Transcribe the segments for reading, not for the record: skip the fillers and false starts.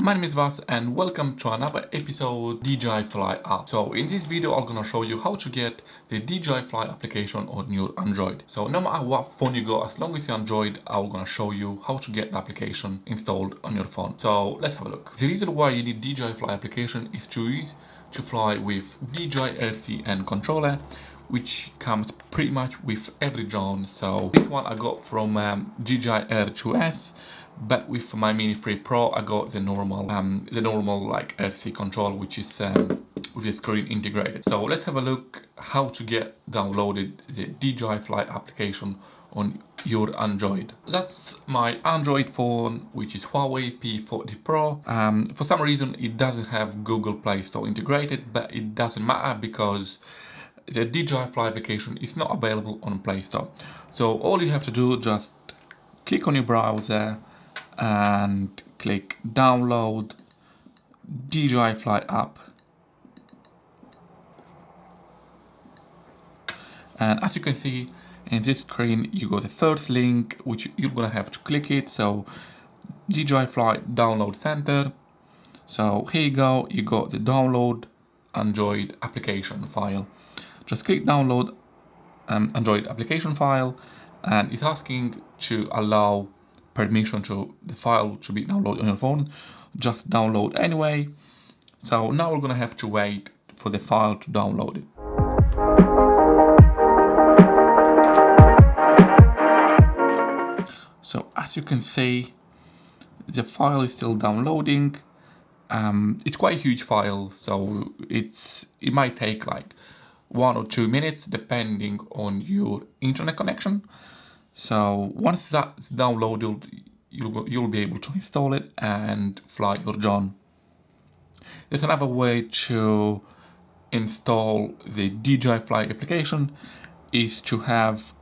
my name is Vas and welcome to another episode DJI Fly app. So in this video I'm gonna show you how to get the DJI Fly application on your Android. So no matter what phone you got, as long as it's Android, I'm gonna show you how to get the application installed on your phone. So let's have a look. The reason why you need DJI Fly application is to use to fly with DJI RC and controller, which comes pretty much with every drone. So this one I got from DJI Air 2S, but with my Mini 3 Pro I got the normal like RC control, which is with the screen integrated. So let's have a look how to get downloaded the DJI Fly application on your Android. That's my Android phone, which is Huawei P40 Pro. For some reason it doesn't have Google Play Store integrated, but it doesn't matter because the DJI Fly application is not available on Play Store. So all you have to do, just click on your browser and click download DJI Fly app. And as you can see in this screen, you got the first link, which you're gonna have to click it. So DJI Fly download center. So here you go, you got the download Android application file. Just click download Android application file, and it's asking to allow permission to the file to be downloaded on your phone. Just download anyway. So now we're gonna have to wait for the file to download it. So as you can see, the file is still downloading. It's quite a huge file, so it might take like 1 or 2 minutes depending on your internet connection. So once that's downloaded, you'll be able to install it and fly your drone. There's another way to install the DJI Fly application, is to have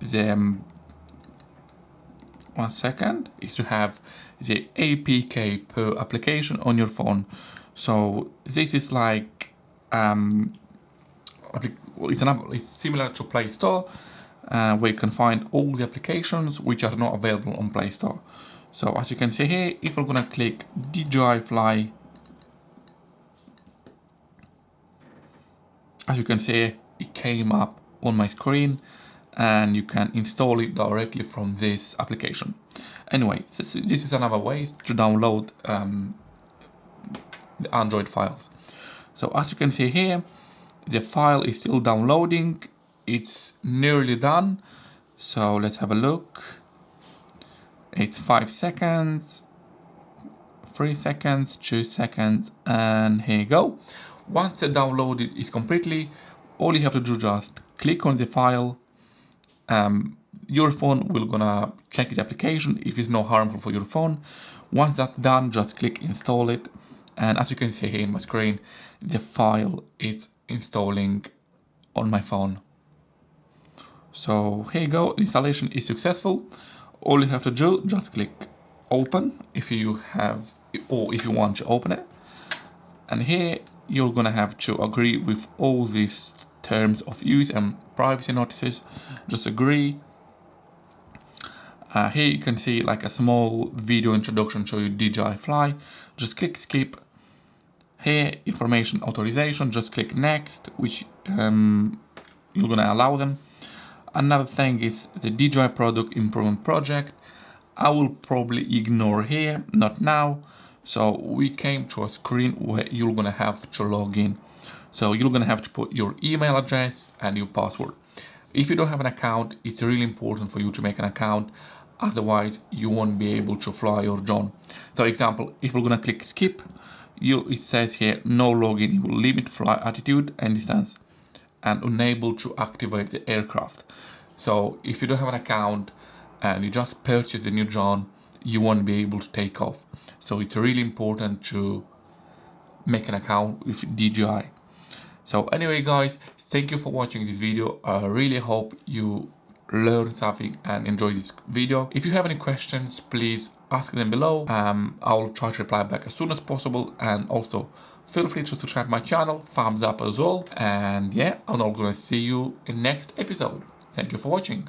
the the APK per application on your phone. So this is like it's similar to Play Store, where you can find all the applications which are not available on Play Store. So as you can see here, if we're gonna click DJI Fly, as you can see, it came up on my screen, and you can install it directly from this application. Anyway, this is another way to download the Android files. So as you can see here, the file is still downloading. It's nearly done. So let's have a look. It's 5 seconds, 3 seconds, 2 seconds, and here you go. Once the download is completely, all you have to do, just click on the file. Your phone will gonna check the application if it's not harmful for your phone. Once that's done, just click install it, and as you can see here in my screen, the file is installing on my phone. So here you go, the installation is successful. All you have to do, just click open if you have, or if you want to open it, and here you're gonna have to agree with all these terms of use and privacy notices. Just agree. Here you can see like a small video introduction to DJI Fly. Just click skip. Here, information authorization, just click next, which you're gonna allow them. Another thing is the DJI product improvement project. I will probably ignore here, not now. So we came to a screen where you're gonna have to log in. So you're gonna have to put your email address and your password. If you don't have an account, it's really important for you to make an account. Otherwise, you won't be able to fly your drone. So, example, if we're gonna click skip, it says here no login. You will limit fly altitude and distance, and unable to activate the aircraft. So, if you don't have an account and you just purchase the new drone, you won't be able to take off. So, it's really important to make an account with DJI. So anyway guys, thank you for watching this video. I really hope you learned something and enjoyed this video. If you have any questions, please ask them below. I'll try to reply back as soon as possible, and also feel free to subscribe to my channel, thumbs up as well. And yeah, I'm gonna see you in next episode. Thank you for watching.